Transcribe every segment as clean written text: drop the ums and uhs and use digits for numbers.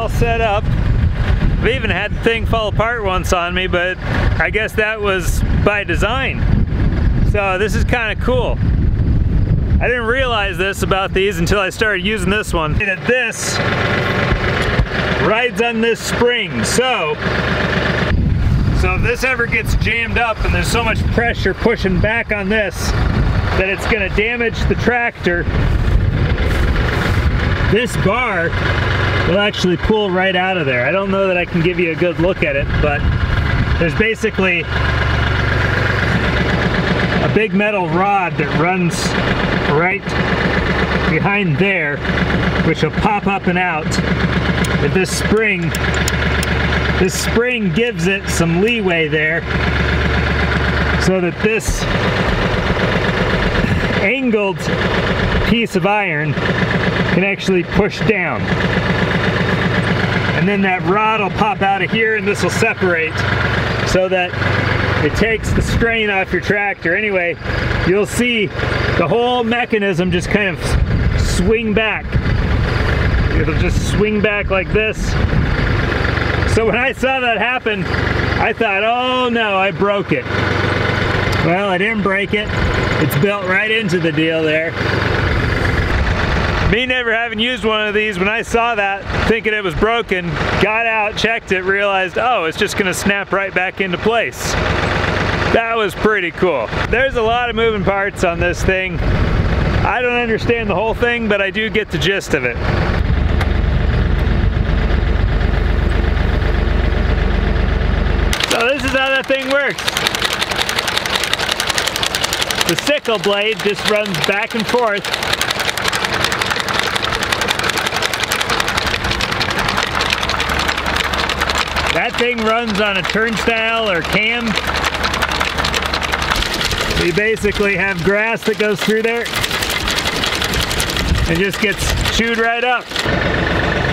all set up. I've even had the thing fall apart once on me, but I guess that was by design. So this is kind of cool. I didn't realize this about these until I started using this one. That this rides on this spring. So if this ever gets jammed up and there's so much pressure pushing back on this that it's going to damage the tractor, this bar will actually pull right out of there. I don't know that I can give you a good look at it, but there's basically a big metal rod that runs right behind there, which will pop up and out. But this spring gives it some leeway there so that this angled piece of iron can actually push down. And then that rod will pop out of here and this will separate so that it takes the strain off your tractor. Anyway, you'll see the whole mechanism just kind of swing back. It'll just swing back like this. So when I saw that happen, I thought, oh no, I broke it. Well, I didn't break it. It's built right into the deal there. Me never having used one of these, when I saw that, thinking it was broken, got out, checked it, realized, oh, it's just gonna snap right back into place. That was pretty cool. There's a lot of moving parts on this thing. I don't understand the whole thing, but I do get the gist of it. So this is how that thing works. The sickle blade just runs back and forth. That thing runs on a turnstile or cam. You basically have grass that goes through there and just gets chewed right up.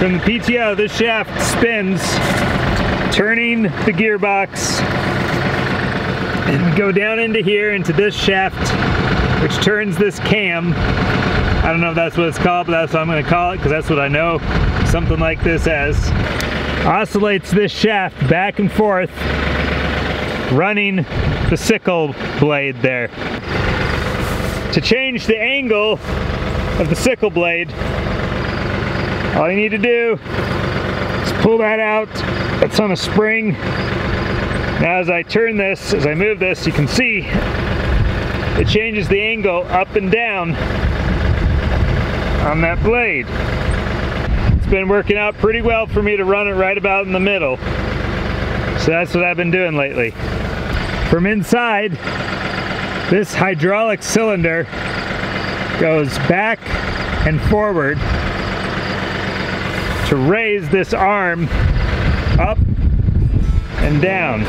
From the PTO, this shaft spins, turning the gearbox, and we go down into here into this shaft, which turns this cam. I don't know if that's what it's called, but that's what I'm going to call it because that's what I know something like this as. Oscillates this shaft back and forth, running the sickle blade there. To change the angle of the sickle blade, all you need to do is pull that out. It's on a spring. Now as I turn this, as I move this, you can see it changes the angle up and down on that blade. It's been working out pretty well for me to run it right about in the middle. So that's what I've been doing lately. From inside, this hydraulic cylinder goes back and forward to raise this arm up and down.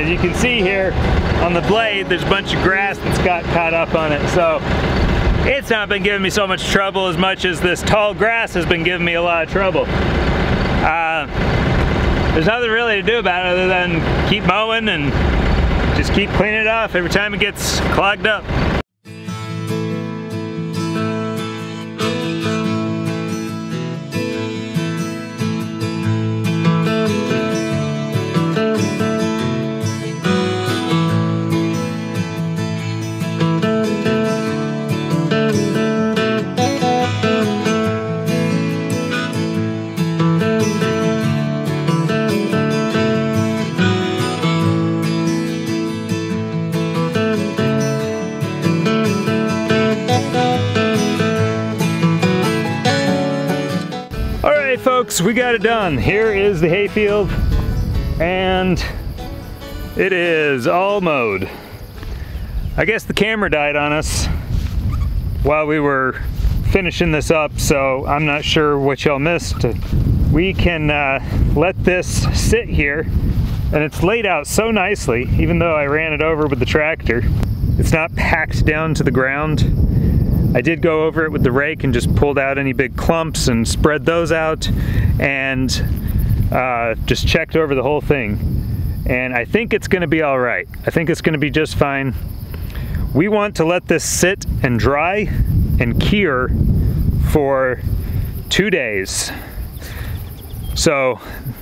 You can see here on the blade there's a bunch of grass that's got caught up on it, so it's not been giving me so much trouble as much as this tall grass has been giving me a lot of trouble. There's nothing really to do about it other than keep mowing and just keep cleaning it off every time it gets clogged up. folks, we got it done. Here is the hayfield, and it is all mowed. I guess the camera died on us while we were finishing this up, so I'm not sure what y'all missed. We can let this sit here, and it's laid out so nicely, even though I ran it over with the tractor. It's not packed down to the ground. I did go over it with the rake and just pulled out any big clumps and spread those out, and just checked over the whole thing. And I think it's gonna be all right. I think it's gonna be just fine. We want to let this sit and dry and cure for 2 days. So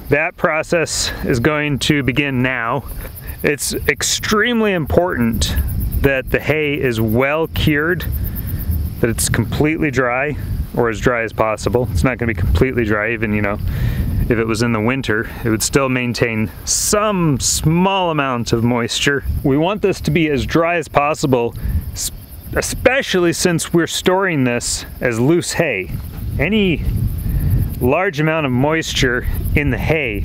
that process is going to begin now. It's extremely important that the hay is well cured, that it's completely dry, or as dry as possible. It's not gonna be completely dry, even, you know, if it was in the winter, it would still maintain some small amount of moisture. We want this to be as dry as possible, especially since we're storing this as loose hay. Any large amount of moisture in the hay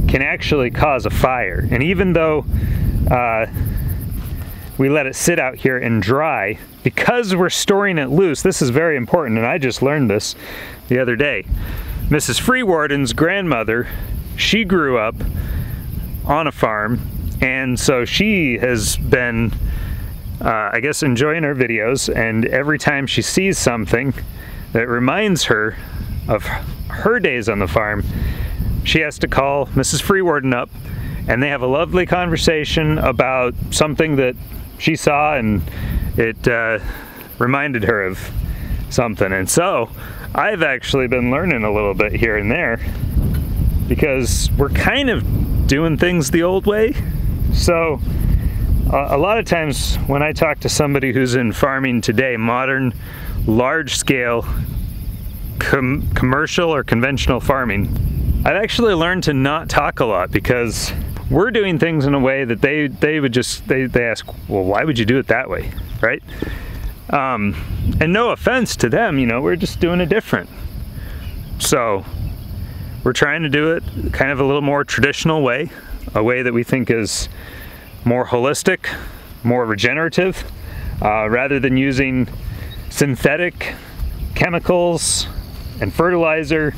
can actually cause a fire. And even though we let it sit out here and dry, because we're storing it loose, this is very important, and I just learned this the other day. Mrs. Freewarden's grandmother, she grew up on a farm, and so she has been, I guess, enjoying our videos, and every time she sees something that reminds her of her days on the farm, she has to call Mrs. Freewarden up, and they have a lovely conversation about something that she saw, and it reminded her of something. And so I've actually been learning a little bit here and there, because we're kind of doing things the old way. So a lot of times when I talk to somebody who's in farming today, modern, large-scale, commercial or conventional farming, I've actually learned to not talk a lot, because we're doing things in a way that they would just, they ask, well, why would you do it that way, right? And no offense to them, you know, we're just doing it different. So we're trying to do it kind of a little more traditional way, a way that we think is more holistic, more regenerative, rather than using synthetic chemicals and fertilizer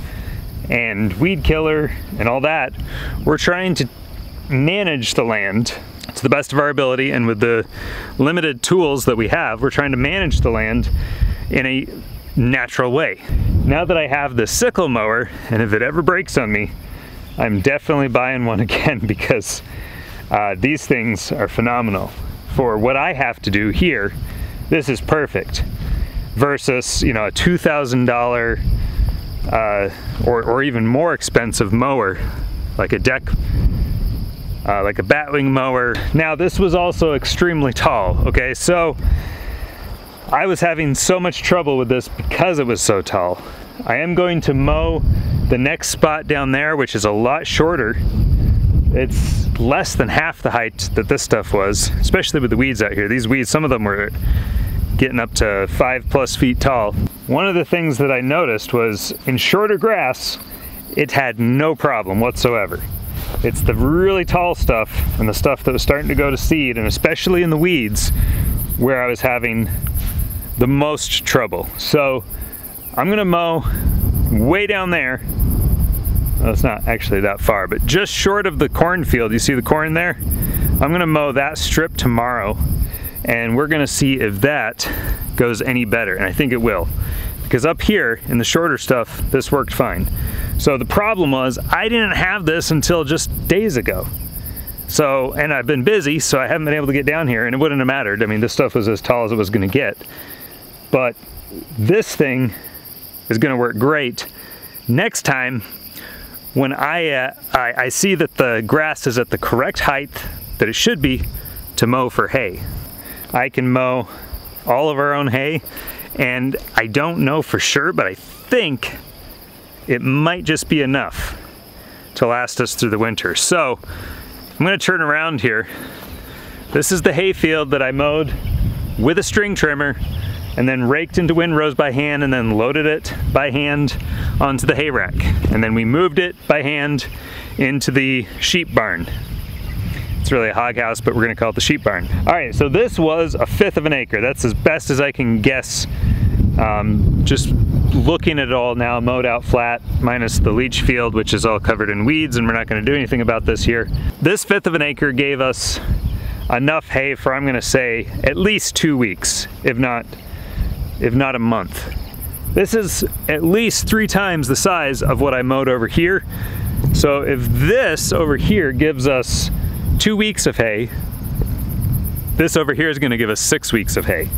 and weed killer and all that. We're trying to manage the land to the best of our ability, and with the limited tools that we have, we're trying to manage the land in a natural way. Now that I have the sickle mower, and if it ever breaks on me, I'm definitely buying one again, because these things are phenomenal. For what I have to do here, this is perfect, versus, you know, a $2,000 or even more expensive mower, like a deck, like a batwing mower. Now this was also extremely tall, okay? So I was having so much trouble with this because it was so tall. I am going to mow the next spot down there, which is a lot shorter. It's less than half the height that this stuff was, especially with the weeds out here. These weeds, some of them were getting up to 5+ feet tall. One of the things that I noticed was in shorter grass, it had no problem whatsoever. It's the really tall stuff and the stuff that was starting to go to seed, and especially in the weeds, where I was having the most trouble. So I'm gonna mow way down there. Well, it's not actually that far, but just short of the cornfield. You see the corn there? I'm gonna mow that strip tomorrow, and we're gonna see if that goes any better, and I think it will. Because up here in the shorter stuff, this worked fine. So the problem was, I didn't have this until just days ago. So, and I've been busy, so I haven't been able to get down here, and it wouldn't have mattered. I mean, this stuff was as tall as it was gonna get. But this thing is gonna work great. Next time, when I see that the grass is at the correct height that it should be to mow for hay, I can mow all of our own hay, and I don't know for sure, but I think it might just be enough to last us through the winter. So I'm gonna turn around here. This is the hay field that I mowed with a string trimmer, and then raked into windrows by hand, and then loaded it by hand onto the hay rack. And then we moved it by hand into the sheep barn. It's really a hog house, but we're gonna call it the sheep barn. All right, so this was 1/5 of an acre. That's as best as I can guess. Just looking at it all now, mowed out flat, minus the leach field, which is all covered in weeds, and we're not gonna do anything about this here. This 1/5 of an acre gave us enough hay for, I'm gonna say, at least 2 weeks, if not a month. This is at least 3 times the size of what I mowed over here. So if this over here gives us 2 weeks of hay, this over here is gonna give us 6 weeks of hay,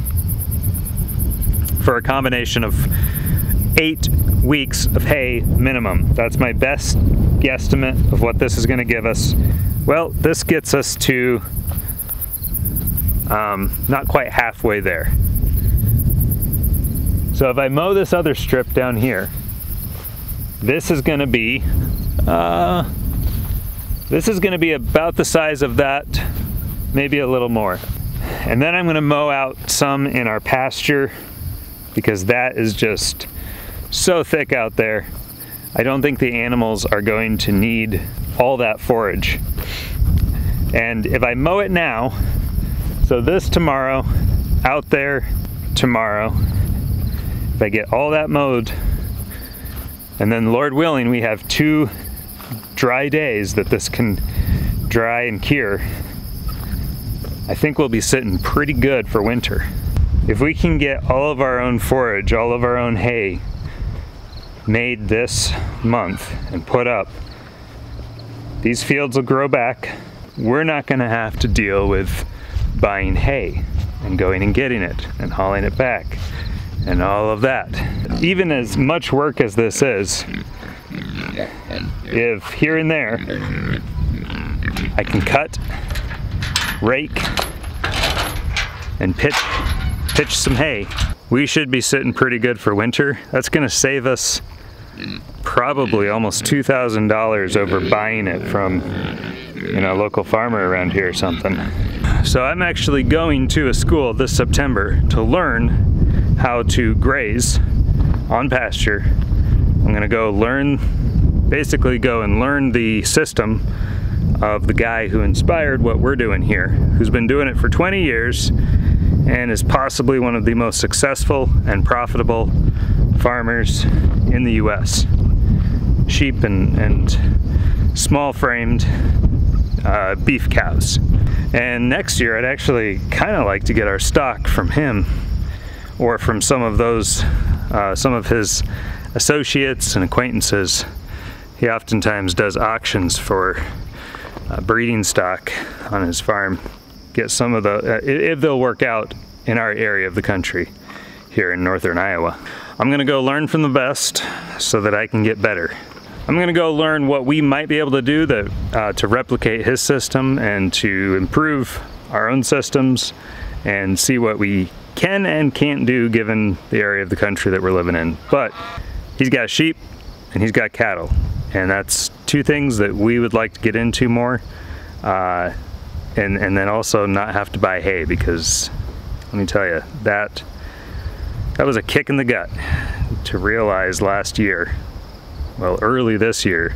for a combination of 8 weeks of hay minimum. That's my best guesstimate of what this is gonna give us. Well, this gets us to not quite halfway there. So if I mow this other strip down here, this is gonna be about the size of that, maybe a little more. And then I'm gonna mow out some in our pasture, because that is just so thick out there. I don't think the animals are going to need all that forage. And if I mow it now, so this tomorrow, out there tomorrow, if I get all that mowed, and then Lord willing, we have 2 dry days that this can dry and cure, I think we'll be sitting pretty good for winter. If we can get all of our own forage, all of our own hay made this month and put up, these fields will grow back. We're not gonna have to deal with buying hay and going and getting it and hauling it back and all of that. Even as much work as this is, if here and there I can cut, rake, and pitch some hay, we should be sitting pretty good for winter. That's gonna save us probably almost $2,000 over buying it from, you know, a local farmer around here or something. So I'm actually going to a school this September to learn how to graze on pasture. I'm gonna go basically go and learn the system of the guy who inspired what we're doing here, who's been doing it for 20 years and is possibly one of the most successful and profitable farmers in the US. Sheep and small framed beef cows. And next year I'd actually kind of like to get our stock from him, or from some of his associates and acquaintances. He oftentimes does auctions for breeding stock on his farm. Get some of the, if they'll work out in our area of the country here in northern Iowa. I'm gonna go learn from the best so that I can get better. I'm gonna go learn what we might be able to do to replicate his system and to improve our own systems, and see what we can and can't do given the area of the country that we're living in. But he's got sheep and he's got cattle, and that's 2 things that we would like to get into more. And then also not have to buy hay, because let me tell you, that was a kick in the gut to realize last year, well, early this year,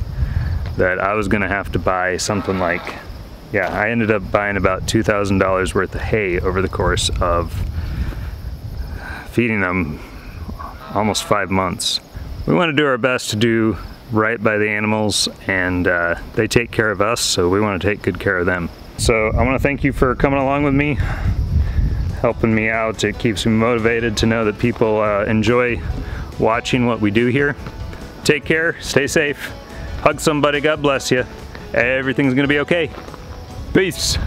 that I was gonna have to buy something like, yeah, I ended up buying about $2,000 worth of hay over the course of feeding them almost 5 months. We want to do our best to do right by the animals, and they take care of us, so we want to take good care of them. So I want to thank you for coming along with me, helping me out. It keeps me motivated to know that people enjoy watching what we do here. Take care, stay safe, hug somebody, God bless you. Everything's gonna be okay. Peace.